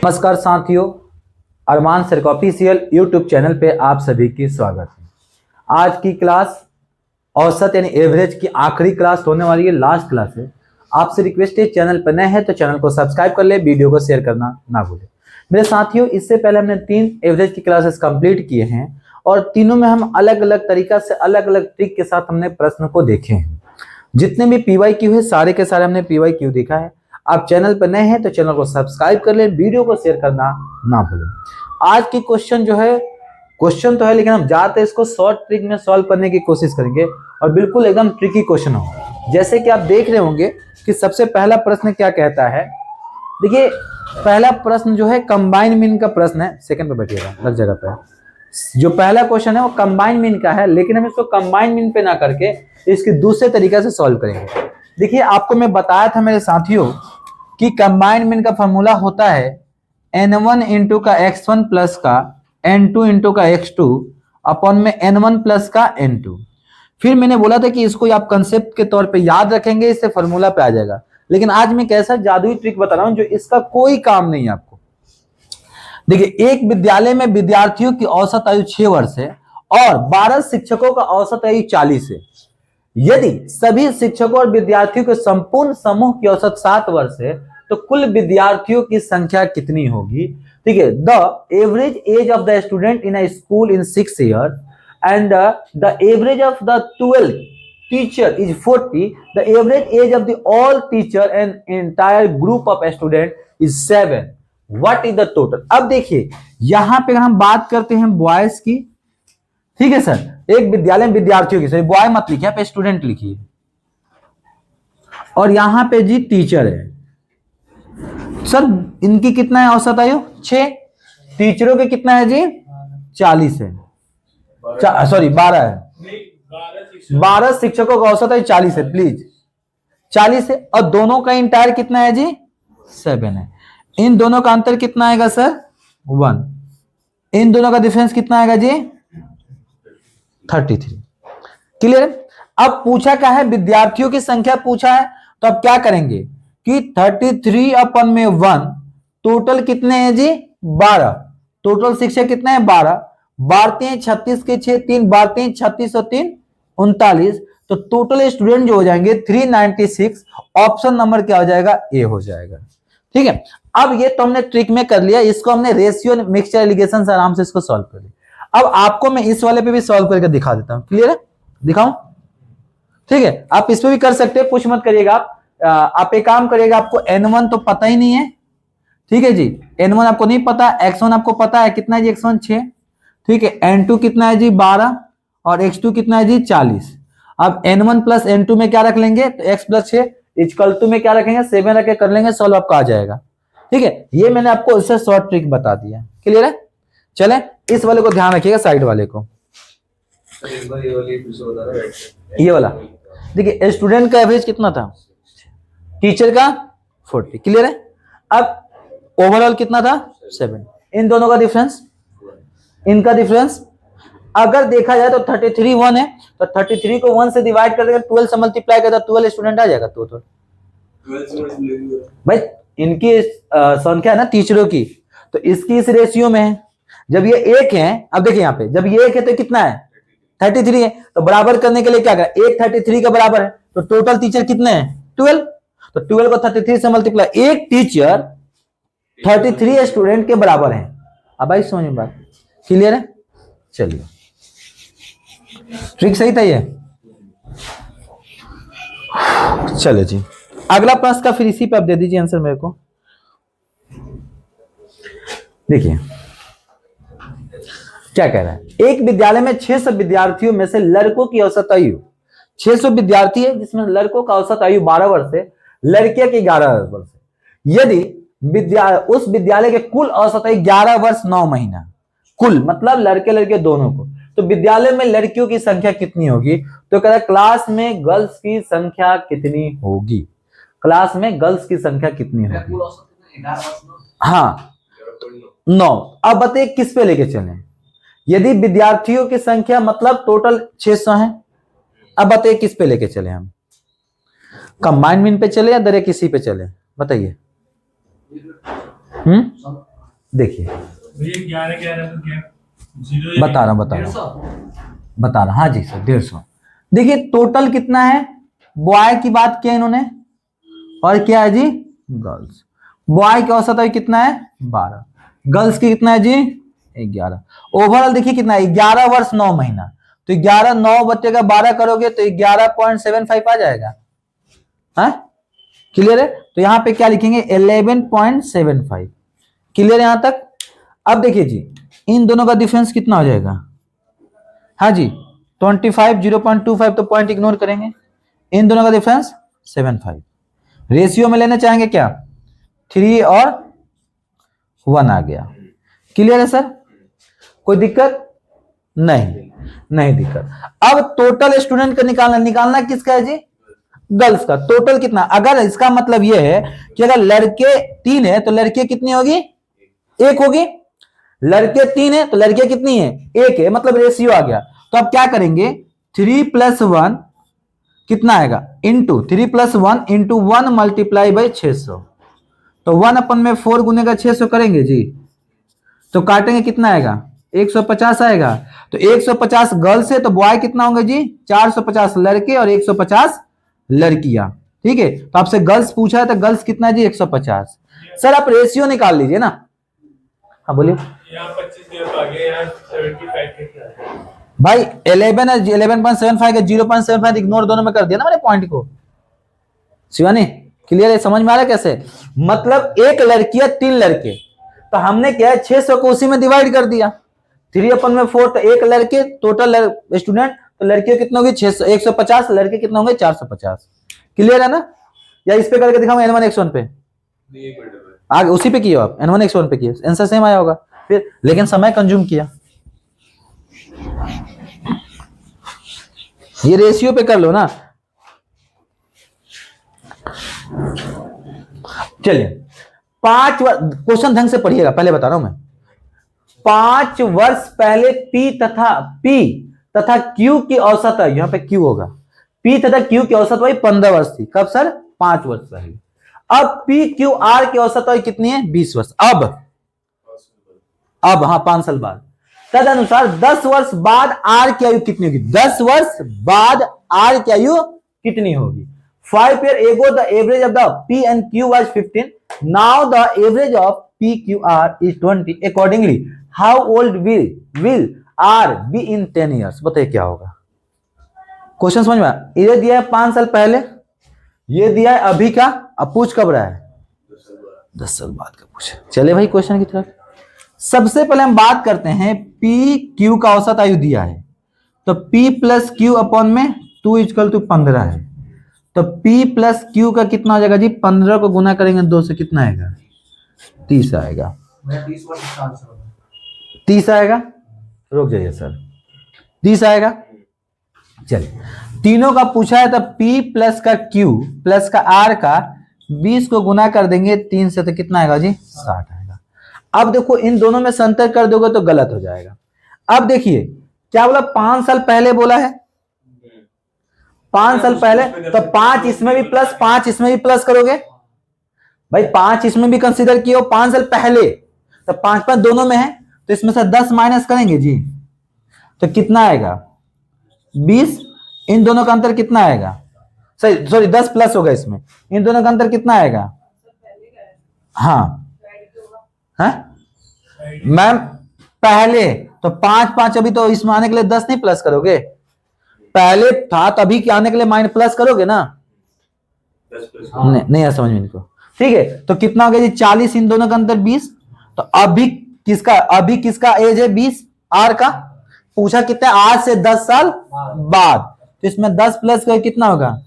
नमस्कार साथियों, अरमान सर का ऑफिशियल यूट्यूब चैनल पे आप सभी की स्वागत है। आज की क्लास औसत यानी एवरेज की आखिरी क्लास होने वाली है, लास्ट क्लास है। आपसे रिक्वेस्ट है, चैनल पर नए हैं तो चैनल को सब्सक्राइब कर ले, वीडियो को शेयर करना ना भूलें। मेरे साथियों, इससे पहले हमने 3 एवरेज की क्लासेस कंप्लीट किए हैं और तीनों में हम अलग अलग तरीका से अलग अलग ट्रिक के साथ हमने प्रश्न को देखे हैं। जितने भी PYQ है सारे के सारे हमने PYQ देखा है। आप चैनल पर नए हैं तो चैनल को सब्सक्राइब कर लें, वीडियो को शेयर करना ना भूलें। आज की क्वेश्चन जो है, क्वेश्चन तो है लेकिन हम जाते इसको शॉर्ट ट्रिक में सॉल्व करने की कोशिश करेंगे और बिल्कुल एकदम ट्रिकी क्वेश्चन होगा। जैसे कि आप देख रहे होंगे कि सबसे पहला प्रश्न क्या कहता है। देखिए, पहला प्रश्न जो है कंबाइन मीन का प्रश्न है। सेकंड पे बैठिएगा, लग जगह पे। जो पहला क्वेश्चन है वो कंबाइन मीन का है, लेकिन हम इसको कंबाइन मीन पे ना करके इसकी दूसरे तरीके से सॉल्व करेंगे। देखिए, आपको मैं बताया था मेरे साथियों कि कंबाइन मीन का फॉर्मूला होता है n1 इंटू का x1 प्लस का n2 इंटू का x2 अपॉन में n1 प्लस का n2। फिर मैंने बोला था कि इसको आप कंसेप्ट के तौर पे याद रखेंगे, इससे फॉर्मूला पे आ जाएगा। लेकिन आज मैं कैसा जादुई ट्रिक बता रहा हूं जो इसका कोई काम नहीं है आपको। देखिए, एक विद्यालय में विद्यार्थियों की औसत आयु 6 वर्ष है और 12 शिक्षकों का औसत आयु 40 है। यदि सभी शिक्षकों और विद्यार्थियों के संपूर्ण समूह की औसत 7 वर्ष है तो कुल विद्यार्थियों की संख्या कितनी होगी? ठीक है, the average age of the student in a school in 6 year and the average of the 12 teacher is 40, the average age of the all teacher and entire group of student is 7, what is the total? अब देखिए, यहां पे हम बात करते हैं boys की। ठीक है सर, एक विद्यालय में विद्यार्थियों की, सर बॉय मत लिखिए, आप स्टूडेंट लिखिए। और यहां पे जी टीचर है। सर इनकी कितना है औसत आयु? 6। टीचरों के कितना है जी? 40 है। सॉरी 12 है। 12 शिक्षकों का औसत आयु 40 है, प्लीज 40 है। और दोनों का इंटायर कितना है जी? 7 है। इन दोनों का अंतर कितना आएगा सर? 1। इन दोनों का डिफरेंस कितना आएगा जी? 33। क्लियर? अब पूछा क्या है? विद्यार्थियों की संख्या पूछा है, तो अब क्या करेंगे कि 33 अपन में 1, टोटल कितने हैं जी? 12। टोटल शिक्षक कितने हैं? 12। बारते हैं 36 के 6, 3 बारते हैं 36 और 3 39, तो टोटल स्टूडेंट जो हो जाएंगे 396। ऑप्शन नंबर क्या हो जाएगा? ए हो जाएगा। ठीक है, अब ये तो हमने ट्रिक में कर लिया, इसको हमने रेशियो मिक्सचर एलिगेशन से आराम से इसको सॉल्व कर लिया। अब आपको मैं इस वाले पे भी सॉल्व करके दिखा देता हूं। क्लियर है? दिखाऊं? ठीक है, आप इस पे भी कर सकते हैं, कुछ मत करिएगा। आप एक काम करिएगा, आपको n1 तो पता ही नहीं है। ठीक है जी, n1 आपको नहीं पता, x1 आपको पता है। कितना है जी x1? 6। ठीक है, n2 कितना है जी? 12 और x2 कितना है जी? 40। अब n1 प्लस n2 में क्या रख लेंगे? तो x प्लस 6 इक्वल टू में क्या रखेंगे? 7 रख के कर लेंगे, सॉल्व आपका आ जाएगा। ठीक है, ये मैंने आपको इससे शॉर्ट ट्रिक बता दिया। क्लियर है? चले, इस वाले को ध्यान रखिएगा, साइड वाले को। ये वाला देखिए, स्टूडेंट का एवरेज कितना था? टीचर का 40। क्लियर है? अब ओवरऑल कितना था? 7। इन दोनों का डिफरेंस, इनका डिफरेंस अगर देखा जाए तो 33 1 है, तो 33 को 1 से डिवाइड कर देगा, 12 से मल्टीप्लाई कर देगा, 12 स्टूडेंट आ जाएगा। तो भाई इनकी संख्या है ना टीचरों की, तो इसकी इस रेशियो में है। जब ये 1 है, अब देखिए यहाँ पे जब ये 1 है तो कितना है? 33 है। तो बराबर करने के लिए क्या करें? 1 33 के बराबर है, तो टोटल टीचर कितने हैं? 12। तो 12 को 33 से मल्टीप्लाई, एक टीचर 33 स्टूडेंट के बराबर है। अब भाई समझ में बात? क्लियर है? चलिए, ट्रिक सही था ये। चलो जी, अगला प्रश्न का फिर इसी पे आप दे दीजिए आंसर मेरे को। देखिए क्या कह रहा है। एक विद्यालय में 600 विद्यार्थियों में से लड़कों की औसत आयु 600 विद्यार्थी है, जिसमें लड़कों का औसत आयु 12 वर्ष है, लड़कियों की 11 वर्ष है। यदि उस विद्यालय के कुल औसत आयु 11 वर्ष 9 महीना, कुल मतलब लड़के लड़के दोनों को, तो विद्यालय में लड़कियों की संख्या कितनी होगी? तो कह रहा है क्लास में गर्ल्स की संख्या कितनी होगी? क्लास में गर्ल्स की संख्या कितनी होगी? हाँ 9। अब बताइए किस पे लेके चलें? यदि विद्यार्थियों की संख्या मतलब टोटल 600 है, अब बताइए किस पे लेके चले? हम कंबाइंड मीन पे चले या दरे किसी पे चले? बताइए। देखिए ये 11 11 तो क्या जीरो बता रहा हूँ, हाँ जी सर 150। देखिए टोटल कितना है, बॉय की बात किया इन्होंने और क्या है जी गर्ल्स। बॉय का औसत है कितना है 12, गर्ल्स की कितना है जी 11। ओवरऑल देखिए कितना है 11 वर्ष 9 महीना, तो 11 9 बच्चे का 12 करोगे तो 11.75 आ जाएगा। हाँ क्लियर है, तो यहां पे क्या लिखेंगे 11.75। क्लियर है यहां तक। अब देखिए जी इन दोनों का डिफरेंस कितना हो जाएगा, हाँ जी 25 0.25 तो पॉइंट इग्नोर करेंगे, इन दोनों का डिफरेंस 75। रेशियो में लेना चाहेंगे क्या 3 और 1 आ गया। क्लियर है सर, कोई दिक्कत नहीं दिक्कत। अब टोटल स्टूडेंट का निकालना किसका है जी गर्ल्स का। टोटल कितना, अगर इसका मतलब यह है कि अगर लड़के 3 है तो लड़के कितनी होगी 1 होगी, लड़के 3 है तो लड़के कितनी है 1 है, मतलब रेशियो आ गया। तो अब क्या करेंगे 3 + 1 कितना आएगा इंटू 3 + 1 इंटू 1 मल्टीप्लाई बाई 600, तो 1/4 गुने का 600 करेंगे जी, तो काटेंगे कितना आएगा 150 आएगा। तो 150 गर्ल्स है तो बॉय कितना होंगे जी 450 लड़के और 150 लड़कियां। ठीक है, तो आपसे गर्ल्स पूछा है तो गर्ल्स कितना है जी 150। सर आप रेशियो निकाल लीजिए ना। हाँ बोलिए। यहाँ 25 दिया तो आगे यहाँ 75 कितना है भाई 11 है 11.75 का 0.75 इग्नोर दोनों में कर दिया ना मैंने पॉइंट को। शिवानी क्लियर है, समझ में आ रहा है कैसे, मतलब एक लड़की है 3 लड़के, तो हमने क्या है 600 को उसी में डिवाइड कर दिया 3/4, तो एक लड़के टोटल स्टूडेंट, तो लड़कियों कितने होंगे 600 150, लड़के कितने होंगे 450। क्लियर है ना, या इस पे करके दिखाऊंगा N1 X1 पे, आगे उसी पे किया आप N1 X1 पे किया आंसर सेम आया होगा फिर, लेकिन समय कंज्यूम किया। ये रेशियो पे कर लो ना। चलिए 5 क्वेश्चन ढंग से पढ़िएगा, पहले बता रहा हूं मैं। 5 वर्ष पहले P तथा Q की औसत है, यहां पे Q होगा, P तथा Q की औसत वही 15 वर्ष थी। कब सर 5 वर्ष पहले। अब PQR की औसत वही कितनी है 20 वर्ष। अब हाँ 5 साल बाद, तद अनुसार 10 वर्ष बाद R की आयु कितनी होगी, 10 वर्ष बाद R की आयु कितनी होगी। 5 years ago the average of the P and Q was 15, now the average of PQR is 20, accordingly how old will R be in 10 years। बताइए क्या होगा। क्वेश्चन समझ में, ये दिया है 5 साल पहले, ये दिया है अभी का, अब पूछ कब रहा है 10 साल बाद का पूछ। चले भाई क्वेश्चन की तरफ। सबसे पहले हम बात करते हैं पी क्यू का औसत आयु दिया है, तो P + Q अपॉन में 2 = 15 है, तो P + Q का कितना हो जाएगा जी 15 को गुना करेंगे 2 से कितना आएगा 30 आएगा। 30 आएगा, रुक जाइए सर 30 आएगा। चलिए तीनों का पूछा है तो P + का Q + का R का 20 को गुना कर देंगे 3 से तो कितना आएगा जी 60 आएगा। अब देखो इन दोनों में से अंतर कर दोगे तो गलत हो जाएगा। अब देखिए क्या बोला 5 साल पहले बोला है, 5 साल पहले, तो 5 इसमें भी प्लस 5 इसमें भी प्लस करोगे भाई, 5 इसमें भी कंसीडर किया 5 साल पहले, तो 5 5 दोनों में है, तो इसमें से 10 माइनस करेंगे जी तो कितना आएगा 20। इन दोनों का अंतर कितना आएगा, सॉरी 10 प्लस होगा इसमें, इन दोनों का अंतर कितना आएगा, हाँ मैम पहले, तो 5 5 अभी तो इसमें आने के लिए 10 नहीं प्लस करोगे, पहले था तो अभी आने के लिए माइनस प्लस करोगे ना, नहीं समझ में इनको। ठीक है तो कितना हो गया जी 40, इन दोनों का अंतर 20, तो अभी किसका एज है 20 आर का, पूछा कितना आज से 10 साल बाद, तो इसमें 10 प्लस कर कितना होगा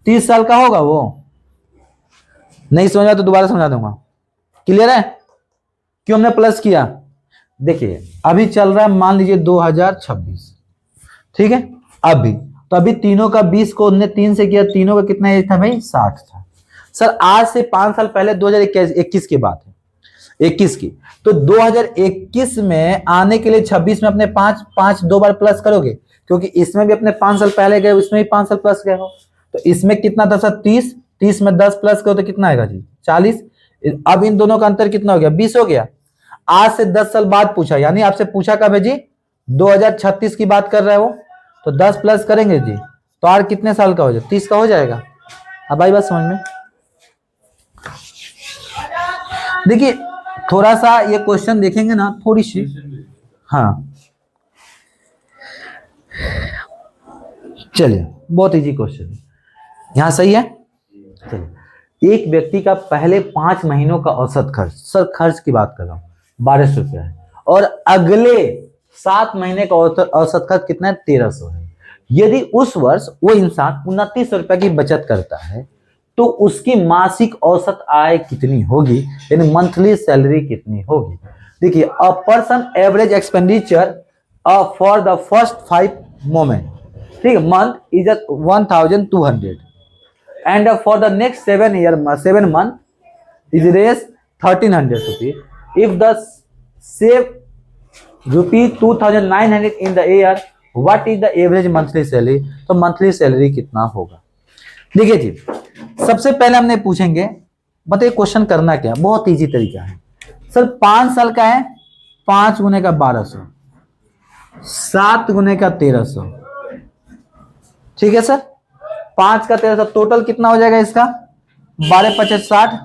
30 साल का होगा। वो नहीं समझा तो दोबारा समझा दूंगा। क्लियर है क्यों हमने प्लस किया। देखिए अभी चल रहा है मान लीजिए 2026, ठीक है, अभी तो अभी तीनों का 20 को हमने 3 से किया, तीनों का कितना एज था भाई 60 था। सर आज से 5 साल पहले 2021 की बात है, 21 की, तो 2021 में आने के लिए 26 में अपने 5 2 बार प्लस करोगे, क्योंकि इसमें भी अपने 5 साल पहले गए, इसमें भी 5 साल प्लस गए हो, तो इसमें कितना था सर 30 में 10 प्लस करो तो कितना आएगा जी 40। अब इन दोनों का अंतर कितना हो गया 20 हो गया। आज से 10 साल बाद पूछा, यानी आपसे पूछा कब है जी, 2036 की बात कर रहा है वो, तो 10 प्लस करेंगे जी तो आर कितने साल का हो जाए, 30 का हो जाएगा। अब आई बात समझ में। देखिए थोड़ा सा ये क्वेश्चन देखेंगे ना, थोड़ी सी, हाँ चलिए बहुत इजी क्वेश्चन है, यहाँ सही है। चलिए, एक व्यक्ति का पहले 5 महीनों का औसत खर्च, सर खर्च की बात कर रहा हूँ, 1200 रुपया है, और अगले 7 महीने का औसत खर्च कितना है, 1300 है। यदि उस वर्ष वो इंसान 2900 रुपया की बचत करता है तो उसकी मासिक औसत आय कितनी होगी, यानी मंथली सैलरी कितनी होगी। देखिए, a person average expenditure for the first 5 moment, ठीक है, month is 1200 and for the next 7 month is raised 1300 rupees. If the save rupees 2900 in the year, what is the average monthly salary? तो monthly salary कितना होगा। देखिए जी, सबसे पहले हमने पूछेंगे, बताइए क्वेश्चन करना क्या, बहुत इजी तरीका है सर। 5 साल का है, 5 गुने का 1200, 7 गुने का 1300, ठीक है सर, 5 का 1300, टोटल कितना हो जाएगा इसका, 12 25 60,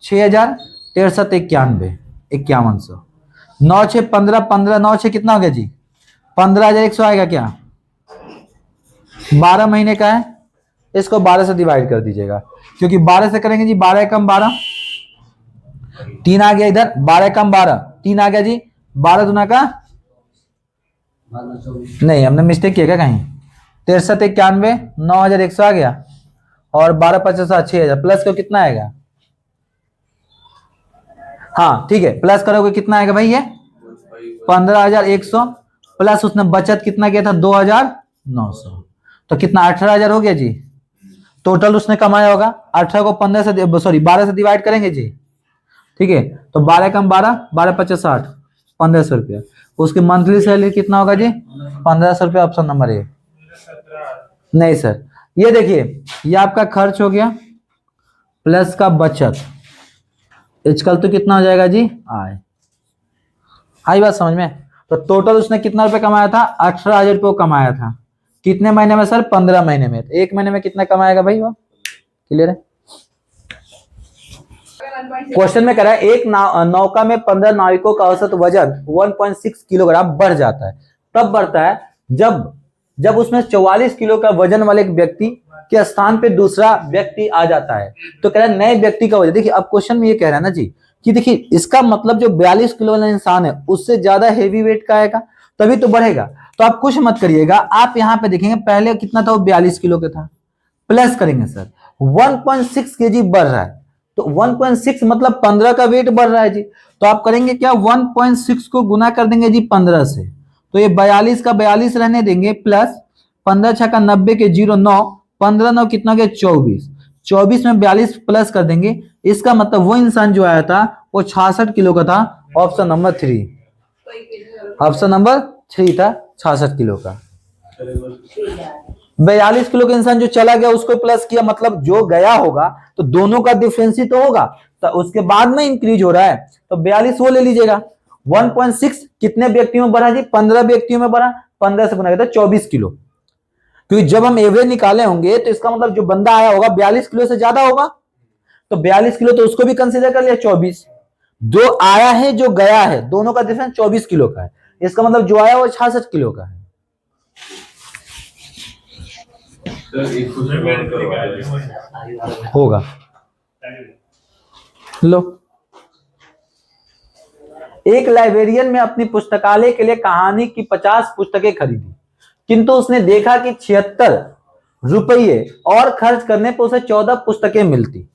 6000, 1391 5100, 9 6 15 15 9 6 कितना हो गया जी, 15100 आएगा क्या, 12 महीने का है, इसको 12 से डिवाइड कर दीजिएगा, क्योंकि 12 से करेंगे जी, 12 कम 12, 3 आ गया इधर, 12 कम 12, 3 आ गया जी, 12 दूना का, नहीं हमने मिस्टेक किया क्या कहीं, 6391, 9100 आ गया, और 12 50 6000, प्लस को कितना आएगा, हाँ ठीक है, प्लस करोगे कितना आएगा भाई, ये 15100, प्लस उसने बचत कितना किया था, 2900, तो कितना 18000 हो गया जी, टोटल उसने कमाया होगा। 18 को 15 से, सॉरी 12 से डिवाइड करेंगे जी, ठीक है, तो 12 कम 12, 12 50 60, 1500 रुपया, उसकी मंथली सैलरी कितना होगा जी, 1500 रुपया, ऑप्शन नंबर ए। नहीं सर, ये देखिए, ये आपका खर्च हो गया प्लस का बचत, इजकल तो कितना हो जाएगा जी, आय। आई बात समझ में। तो टोटल उसने कितना रुपए कमाया था, 18000 रुपये कमाया था, कितने महीने में सर, 15 महीने में, तो 1 महीने में कितना कमाएगा भाई वो, क्लियर है। क्वेश्चन में कह रहा है एक नौका में 15 नाविकों का औसत वजन 1.6 किलोग्राम बढ़ जाता है, तब बढ़ता है जब उसमें 44 किलो का वजन वाले एक व्यक्ति के स्थान पे दूसरा व्यक्ति आ जाता है, तो कह रहा है नए व्यक्ति का वजन। देखिए अब क्वेश्चन में ये कह रहा है ना जी कि देखिए इसका मतलब जो 42 किलो वाला इंसान है उससे ज्यादा हेवी वेट का आएगा तभी तो बढ़ेगा। तो आप कुछ मत करिएगा, आप यहाँ पे देखेंगे पहले कितना था, वो 42 किलो का था, प्लस करेंगे सर 1.6 केजी बढ़ रहा है, तो 1.6 मतलब 15 का वेट बढ़ रहा है जी, तो आप करेंगे क्या, 1.6 को गुना कर देंगे जी 15 से, तो ये 42 का 42 रहने देंगे, प्लस 15 छक्का का 90 के 0 9, 15 9 कितना हो गया 24, 24 में 42 प्लस कर देंगे, इसका मतलब वो इंसान जो आया था वो 66 किलो का था, ऑप्शन नंबर 3, ऑप्शन नंबर 3 था 66 किलो का। 42 किलो का इंसान जो चला गया उसको प्लस किया, मतलब जो गया होगा तो दोनों का डिफरेंस ही तो होगा, तो उसके बाद में इंक्रीज हो रहा है, तो 42 वो ले लीजिएगा। 1.6 कितने व्यक्तियों में बढ़ा जी, 15 व्यक्तियों में बढ़ा, 15 से गुना किया 24 किलो, क्योंकि जब हम एवरेज निकाले होंगे तो इसका मतलब जो बंदा आया होगा 42 किलो से ज्यादा होगा, तो 42 किलो तो उसको भी कंसीडर कर लिया, 24 जो आया है जो गया है दोनों का डिफरेंस 24 किलो का है, इसका मतलब जो आया वो 66 किलो का है। होगा लो, एक लाइब्रेरियन में अपनी पुस्तकालय के लिए कहानी की 50 पुस्तकें खरीदी, किंतु उसने देखा कि 76 रुपये और खर्च करने पर उसे 14 पुस्तकें मिलती,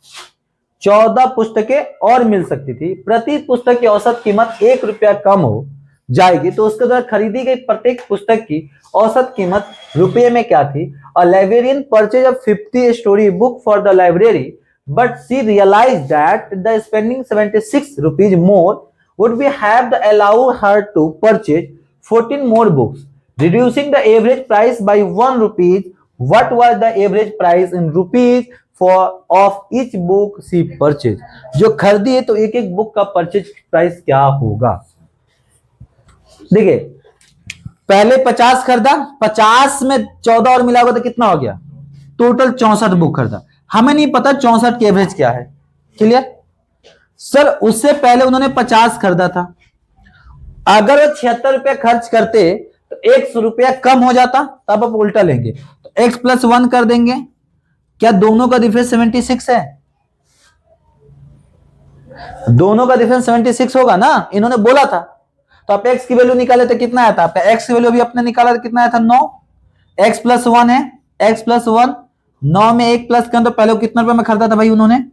14 पुस्तकें और मिल सकती थी, प्रति पुस्तक की औसत कीमत 1 रुपया कम हो जाएगी, तो उसके द्वारा खरीदी गई प्रत्येक पुस्तक की औसत कीमत रुपये में क्या थी। A librarian purchased a 50 story book for the library, but she realized that the spending 76 rupees more would be have allow her to purchase 14 more books, reducing the average price by 1 rupees. What was the average price in rupees of each book C purchase, जो खरीदी है तो एक एक book का purchase price क्या होगा। देखिए पहले 50 खरीदा, 50 में 14 और मिला होगा तो कितना हो गया, टोटल 64 बुक खरीदा। हमें नहीं पता 64 की एवरेज क्या है। क्लियर सर, उससे पहले उन्होंने 50 खरीदा था, अगर वो 76 रुपया खर्च करते तो 100 रुपया कम हो जाता, तब आप उल्टा लेंगे तो x+1 कर देंगे। क्या दोनों का डिफरेंस 76 है? दोनों का डिफरेंस 76 होगा ना, इन्होंने बोला था। तो आप x की वैल्यू निकाले तो कितना आया था आपका, x की वैल्यू अभी अपने निकाला तो कितना आया था 9, x+1 है, x+1 9 में 1 प्लस कर तो पहले कितना रुपए में खरीदा था भाई, उन्होंने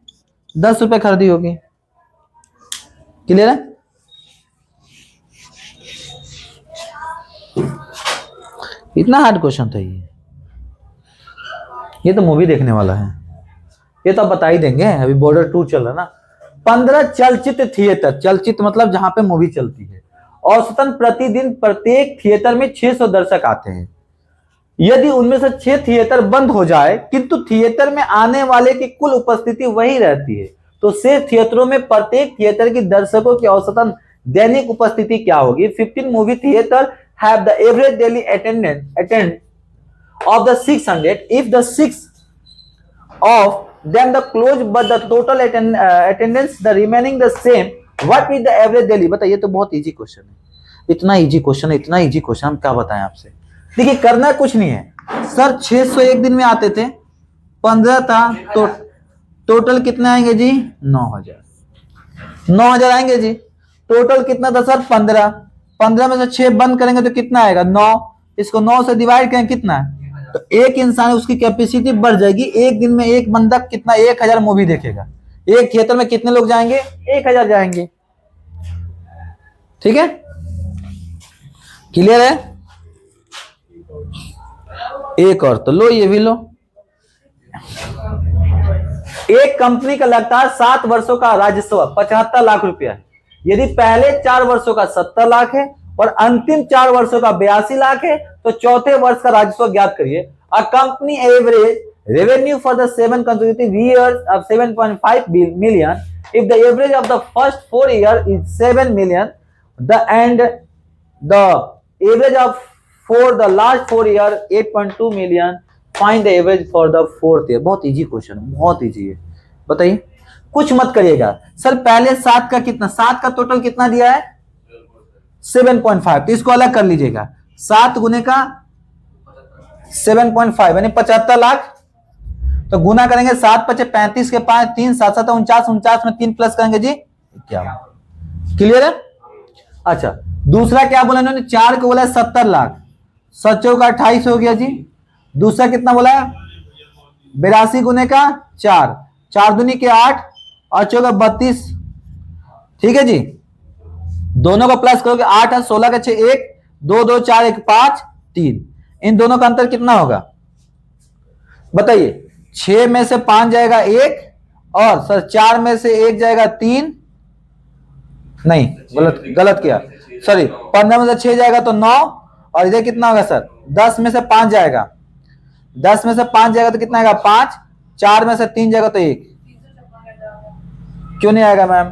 10 रुपए खरीदी होगी। क्लियर है? इतना हार्ड क्वेश्चन था ये तो मूवी देखने वाला है, ये तो आप बता ही देंगे, अभी बॉर्डर 2 चल रहा है ना। 15 चलचित्र थिएटर, चलचित्र मतलब जहां पे मूवी चलती है, औसतन प्रतिदिन प्रत्येक थिएटर में 600 दर्शक आते हैं। यदि उनमें से 6 थिएटर बंद हो जाए किंतु थिएटर में आने वाले की कुल उपस्थिति वही रहती है, तो शेष थिएटरों में प्रत्येक थिएटर की दर्शकों की औसतन दैनिक उपस्थिति क्या होगी। 15 movie theatre have the average daily attend of the 600, if the 6 of them the close but the total attendance the remaining the same, what is the average daily। बताइए, तो बहुत इजी क्वेश्चन है, इतना इजी क्वेश्चन है, इतना easy question, हम क्या बताएं आपसे। देखिए करना कुछ नहीं है सर, 600 एक दिन में आते थे, 15 था तो टोटल कितने आएंगे जी, 9000 आएंगे जी। टोटल कितना था सर, 15 में से 6 बंद करेंगे तो कितना आएगा, 9। इसको 9 से डिवाइड करें कितना है, तो एक इंसान उसकी कैपेसिटी बढ़ जाएगी। एक दिन में एक बंदा कितना, 1000 मूवी देखेगा। एक थिएटर में कितने लोग जाएंगे, 1000 जाएंगे। ठीक है, क्लियर है? एक और तो लो, ये भी लो। एक कंपनी का लगातार 7 वर्षों का राजस्व 75 लाख रुपया है। यदि पहले 4 वर्षों का 70 लाख है और अंतिम 4 वर्षों का 82 लाख है, तो चौथे वर्ष का राजस्व ज्ञात करिए। A company average revenue for the 7 consecutive years of 7.5 million, if the average of the first 4 years is 7 million, the average of for the last 4 years 8.2 million, find the average for the 4th year। बहुत easy question है, बहुत easy है। बताइए, कुछ मत करिएगा sir. पहले 7 का कितना, 7 का टोटल कितना दिया है, 7.5, तो इसको अलग कर लीजिएगा। 7 गुने का 7.5 यानी 75 लाख, तो गुना करेंगे 7 × 5 = 35 के 5 3 7 7 49, 49 में 3 प्लस करेंगे जी 51। क्लियर है? अच्छा, दूसरा क्या बोला इन्होंने, 4 को बोला 70 लाख, 7 का 28 हो गया जी। दूसरा कितना बोला है, 82 गुने का 4, 4 दूनी के 8 और 4 का 32। ठीक है जी, दोनों को प्लस करोगे 8 है, 16 का 6 1 2 2 4 1 5 3, इन दोनों का अंतर कितना होगा बताइए। 6 में से 5 जाएगा 1 और सर 4 में से 1 जाएगा 3, नहीं गलत किया, सॉरी। 15 में से 6 जाएगा तो 9 और इधर कितना होगा सर, 10 में से 5 जाएगा, 10 में से 5 जाएगा तो कितना आएगा 5, 4 में से 3 जाएगा तो 1। क्यों नहीं आएगा मैम,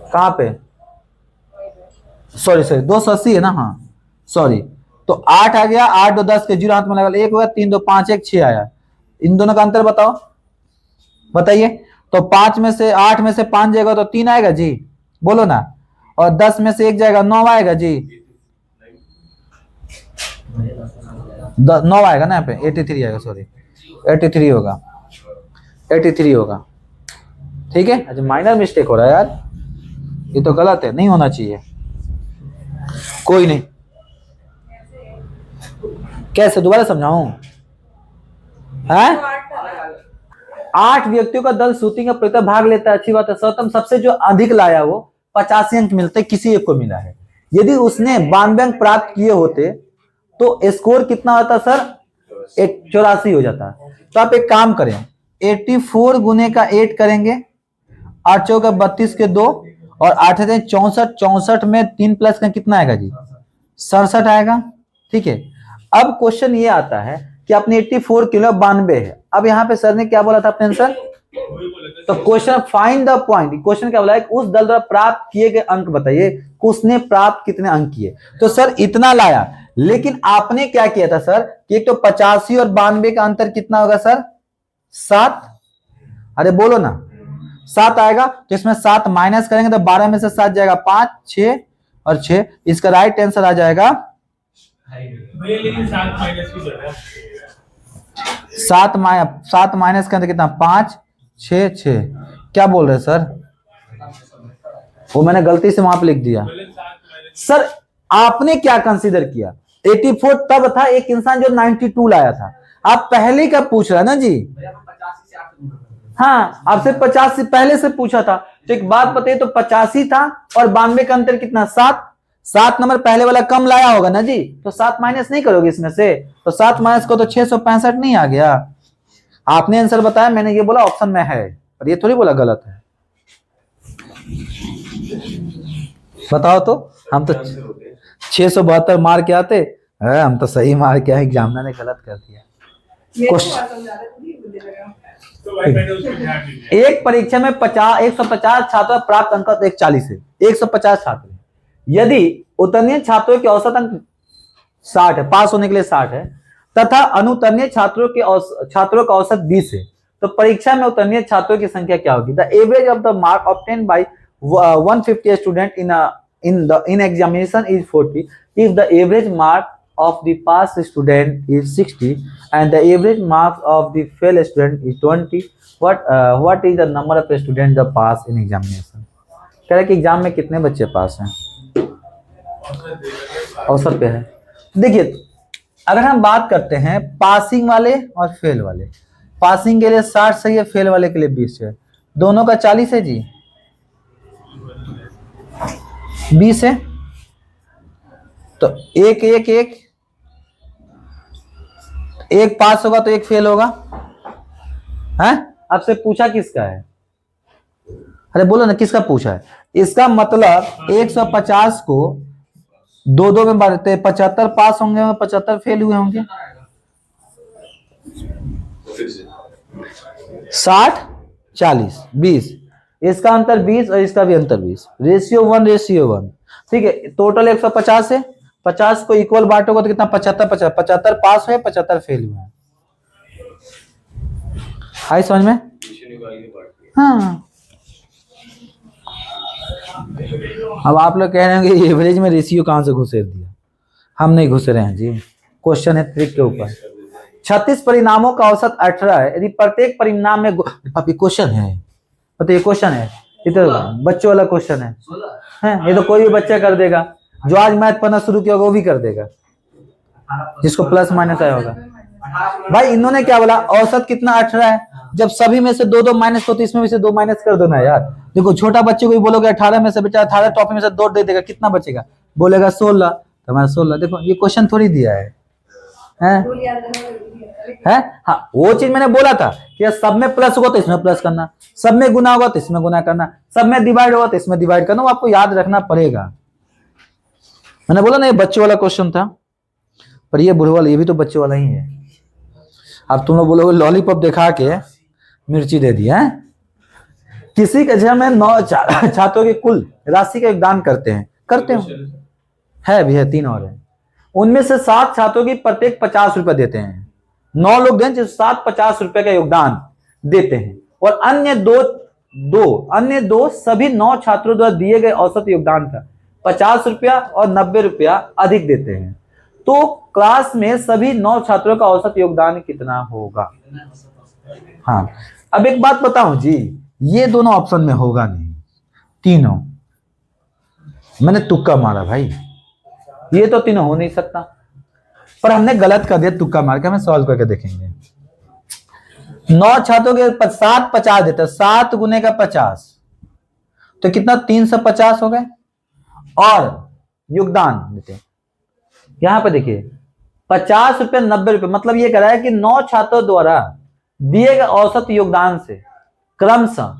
कहां पे, सॉरी 280 है ना, हाँ सॉरी। तो 8 आ गया, 8 2 10 के 0 हाथ में लगा, 1 हो गया, 3 2 5 1 6 आया। इन दोनों का अंतर बताओ, बताइए। तो 5 में से 8 में से 5 जाएगा तो 3 आएगा जी, बोलो ना, और 10 में से 1 जाएगा 9 आएगा जी, 9 आएगा ना यहाँ पे, 83 आएगा, सॉरी 83 होगा, 83 होगा। ठीक है, अच्छा माइनर मिस्टेक हो रहा है यार, ये तो गलत है, नहीं होना चाहिए। कोई नहीं, कैसे दोबारा समझाऊं, है 8 व्यक्तियों का दल शूटिंग में प्रतियोगिता भाग लेता है, अच्छी बात है। सौतम सबसे जो अधिक लाया वो 85 अंक मिलते, किसी एक को मिला है। यदि उसने 92 अंक प्राप्त किए होते तो स्कोर कितना होता सर, 84 हो जाता। तो आप एक काम करें, 84 गुने का 8 करेंगे, 8 चौका 32 के 2 और 8 64, 64 में 3 प्लस का कितना आएगा जी, 67 आएगा। ठीक है, अब क्वेश्चन ये आता है कि अपने 84 किलो 92 है। अब यहाँ पे सर ने क्या बोला था अपने आंसर, तो question find the point, question क्या बोला है, उस दल द्वारा प्राप्त किए गए अंक बताइए, उसने प्राप्त कितने अंक किए। तो सर इतना लाया, लेकिन आपने क्या किया था सर कि एक तो 85 और 92 का अंतर कितना होगा सर, 7। अरे बोलो ना, 7 आएगा। तो इसमें 7 माइनस करेंगे तो 12 में से 7 जाएगा 5, 6 और 6। इसका राइट आंसर आ जाएगा भैया, लेकिन 7 माइनस भी कर रहा है। 7 माइनस का अंतर कितना, 5, 6, 6। क्या बोल रहे सर, वो मैंने गलती से वहां पे लिख दिया। बोले 7 माइनस। सर आपने क्या कंसीडर किया, 84 तब था एक इंसान जो 92 लाया था। आप पहले का पूछ रहा है ना जी, हाँ आपसे 50 से पहले से पूछा था। तो एक बात बताइए, तो 85 था और 92 का अंतर कितना, 7 नंबर पहले वाला कम लाया होगा ना जी, तो 7 माइनस नहीं करोगे इसमें से, तो 7 माइनस को तो 665 नहीं आ गया। आपने आंसर बताया, मैंने ये बोला ऑप्शन में है, और ये थोड़ी बोला गलत है। बताओ तो, हम तो 672 मार के आते, हम तो सही मार के आए, एग्जामिनर ने गलत कर दिया। तो भाई मैंने उसको ध्यान नहीं दिया। एक परीक्षा में 150 छात्रों प्राप्त अंक 140 है, 150 छात्र हैं। यदि उतरनीय छात्रों के औसत अंक 60 है, पास होने के लिए 60 है, तथा अनुत्तरणीय छात्रों का औसत 20 है, तो परीक्षा में उतरनीय छात्रों की संख्या क्या होगी। The average of the mark obtain bye 150 student in examination is 40 if the average mark of the pass student is 60 and the average mark of the fail student is 20, what is the number of students that pass in examination। कह रहे कि exam में कितने बच्चे पास हैं, औसत पे है। देखिए अगर हम बात करते हैं पासिंग वाले और फेल वाले, पासिंग के लिए 60 सही है, फेल वाले के लिए 20 है, दोनों का 40 है जी, 20 है, तो एक पास होगा तो एक फेल होगा, है। आपसे पूछा किसका है, अरे बोलो ना किसका पूछा है। इसका मतलब 150 को 2 में बांटते, 75 पास होंगे और 75 फेल हुए होंगे। 60 40 20, इसका अंतर 20 और इसका भी अंतर 20, रेशियो 1:1। ठीक है, टोटल 150 है, 50 को इक्वल बांटोगे तो कितना, 75 75 पास हुए, 75 फेल हुए। आई समझ में, हाँ। अब आप लोग कह रहे हैं कि एवरेज में रेशियो कहां से घुसेर दिया, हम नहीं घुसे रहे हैं जी, क्वेश्चन है ट्रिक के ऊपर। 36 परिणामों का औसत 18 है, यदि प्रत्येक परिणाम में क्वेश्चन है, तो ये क्वेश्चन है, ये तो बच्चों वाला क्वेश्चन है, ये तो कोई भी बच्चा कर देगा, जो आज मैथ पढ़ना शुरू किया होगा वो भी कर देगा, जिसको प्लस माइनस आया होगा। भाई इन्होंने क्या बोला, औसत कितना 18 है, जब सभी में से 2 माइनस हो तो इसमें भी से 2 माइनस कर दो ना यार। देखो छोटा बच्चे को भी बोलोगे 18 में से, बेटा 18 टॉप में से 2 दे देगा, कितना बचेगा, बोलेगा 16, तो हमारा 16। देखो ये क्वेश्चन थोड़ी दिया है। हाँ वो चीज मैंने बोला था कि सब में प्लस होगा तो इसमें प्लस करना, सब में गुना होगा तो इसमें गुना करना, सब में डिवाइड होगा तो इसमें डिवाइड करना, वो आपको याद रखना पड़ेगा। मैंने बोला ना ये बच्चे वाला क्वेश्चन था, पर ये बुढ़वा वाला, ये भी तो बच्चे वाला ही है। अब तुम लोग बोलोगे लॉलीपॉप दिखा के मिर्ची दे दिया है। किसी एग्जाम में 9 छात्रों के कुल राशि का योगदान करते हैं है भी है, 3 और है। उनमें से 7 छात्रों की प्रत्येक 50 रुपए देते हैं, 9 लोग दें जो 7 50 रुपए का योगदान देते हैं, और अन्य दो सभी 9 छात्रों द्वारा दिए गए औसत योगदान का 50 रुपया और 90 रुपया अधिक देते हैं, तो क्लास में सभी 9 छात्रों का औसत योगदान कितना होगा। हाँ अब एक बात बताऊं जी, ये दोनों ऑप्शन में होगा नहीं, तीनों मैंने तुक्का मारा भाई, ये तो तीनों हो नहीं सकता, पर हमने गलत कर दिया तुक्का मार के, हमें सॉल्व करके देखेंगे। 9 छात्रों के 7 50 देते, 7 गुने का 50 तो कितना 350 हो गए, और योगदान देते यहां पे देखिए 50 रुपए 90 रुपए, मतलब ये कह रहा है कि 9 छात्रों द्वारा दिए गए औसत योगदान से क्रमशः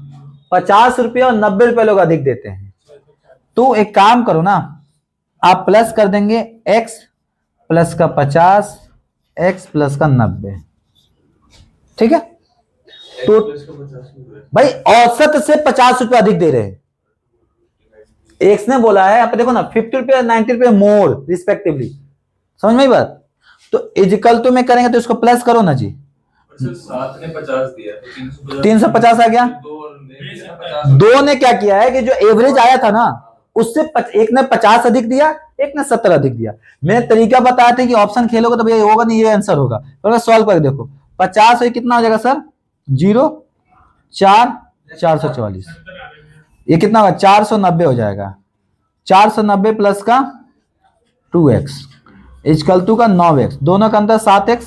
50 रुपये और 90 रुपए लोग अधिक देते हैं। तो एक काम करो ना, आप प्लस कर देंगे x प्लस का 50 x प्लस का 90, ठीक है। तो भाई औसत से 50 रुपए अधिक दे रहे हैं। एक्स ने बोला है, आप देखो ना 50 रुपए 90 रुपए मोर रिस्पेक्टिवली, समझ में आई बात। तो इजिकल तो में करेंगे तो इसको प्लस करो ना जी, 7 ने 50 दिया तो 350 आ गया। 2 ने क्या किया है कि जो एवरेज आया था ना उससे एक ने 50 अधिक दिया, एक ने 70 अधिक दिया। मैंने तरीका बताया था कि ऑप्शन खेलोगे तो भैया होगा नहीं, ये आंसर होगा। तो सॉल्व करके देखो 50 है कितना हो जाएगा सर, 0 4 444, ये कितना होगा 490 हो जाएगा। 490 प्लस का 2x इजकल टू का 9x, दोनों का अंतर 7x।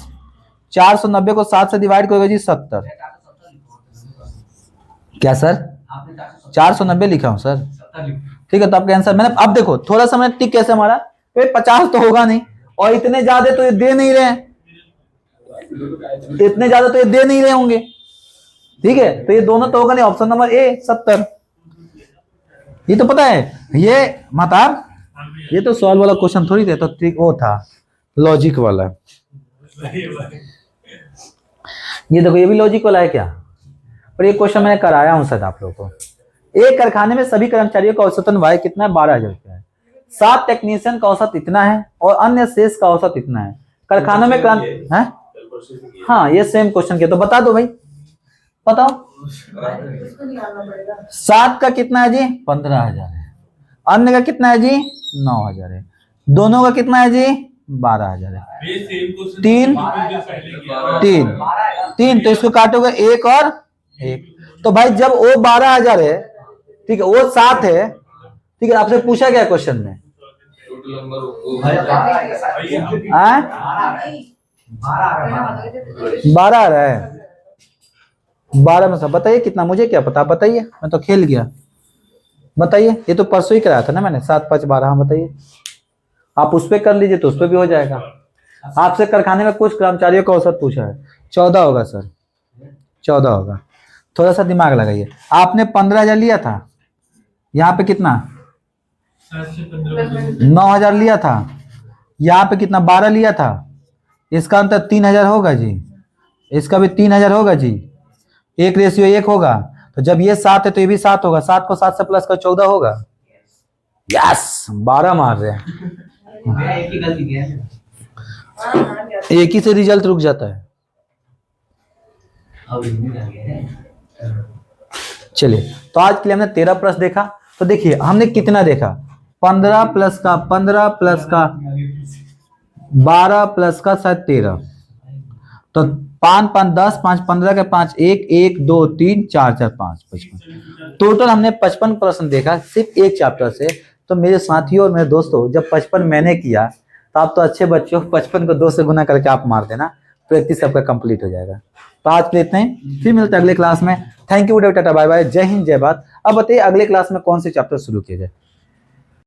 490 को 7 से डिवाइड करोगे जी 70। क्या सर 490 लिखा हूं सर, ठीक है। तो आपका आंसर मैंने, अब देखो थोड़ा सा मैंने टिक कैसे मारा, 50 तो होगा नहीं, और इतने ज्यादा तो ये दे नहीं रहे हैं, इतने ज्यादा तो ये दे नहीं रहे होंगे, ठीक है। तो ये दोनों तो होगा नहीं, ऑप्शन नंबर ए 70। ये तो पता है, ये मतलब ये तो सॉल्व वाला क्वेश्चन थोड़ी थे, तो वो था लॉजिक वाला। ये देखो ये भी लॉजिक वाला है क्या, और ये क्वेश्चन मैंने कराया हूं सर आप लोगों को। एक कारखाने में सभी कर्मचारियों का औसतन वाय कितना है, 12,000 रुपया है। 7 टेक्नीशियन का औसत इतना है और अन्य शेष का औसत इतना है। कारखानों में है, हाँ ये सेम क्वेश्चन किया, तो बता दो भाई, बताओ 7 का कितना है जी 15,000 है, अन्य का कितना है जी 9,000 है, दोनों का कितना है जी 12,000 है। 3 3 तो इसको काटोगे 1 और 1, तो भाई जब वो 12,000 है, ठीक है, वो 7 है, ठीक है। आपसे पूछा गया क्वेश्चन में 12 आ रहा है, 12 में सब बताइए कितना, मुझे क्या पता, बताइए, मैं तो खेल गया, बताइए। ये तो परसों ही कराया था ना मैंने, 7 5 12, हाँ बताइए। आप उस पर कर लीजिए तो उस पर भी हो जाएगा। आपसे कारखाने में कुछ कर्मचारियों का औसत पूछा है, 14 होगा सर, 14 होगा। थोड़ा सा दिमाग लगाइए, आपने 15,000 लिया था, यहाँ पे कितना 9,000 लिया था, यहाँ पे कितना 12 लिया था, इसका अंतर 3,000 होगा जी, इसका भी 3,000 होगा जी, 1:1 होगा। तो जब ये 7 है तो ये भी 7 होगा, 7 को 7 से प्लस कर 14 होगा। यस 12 मार रहे हैं, एक ही से रिजल्ट रुक जाता है। चलिए, तो आज के लिए हमने 13 प्रश्न देखा। तो देखिए हमने कितना देखा, 15 प्लस का 15 प्लस का 12 प्लस का शायद 13, तो 5 5 10 5 15 के 5 1 1 2 3 4 4 5 55, टोटल हमने 55 प्रश्न देखा सिर्फ एक चैप्टर से। तो मेरे साथियों और मेरे दोस्तों, जब 55 मैंने किया तो आप तो अच्छे बच्चे हो, 55 को 2 से गुना करके आप मार देना, प्रैक्टिस आपका कंप्लीट हो जाएगा। तो आज के लिए इतना ही, फिर मिलते हैं अगले क्लास में। Thank you, ta-ta bye bye, जय हिंद जय भारत। अब बताइए अगले क्लास में कौन से चैप्टर शुरू किए जाए।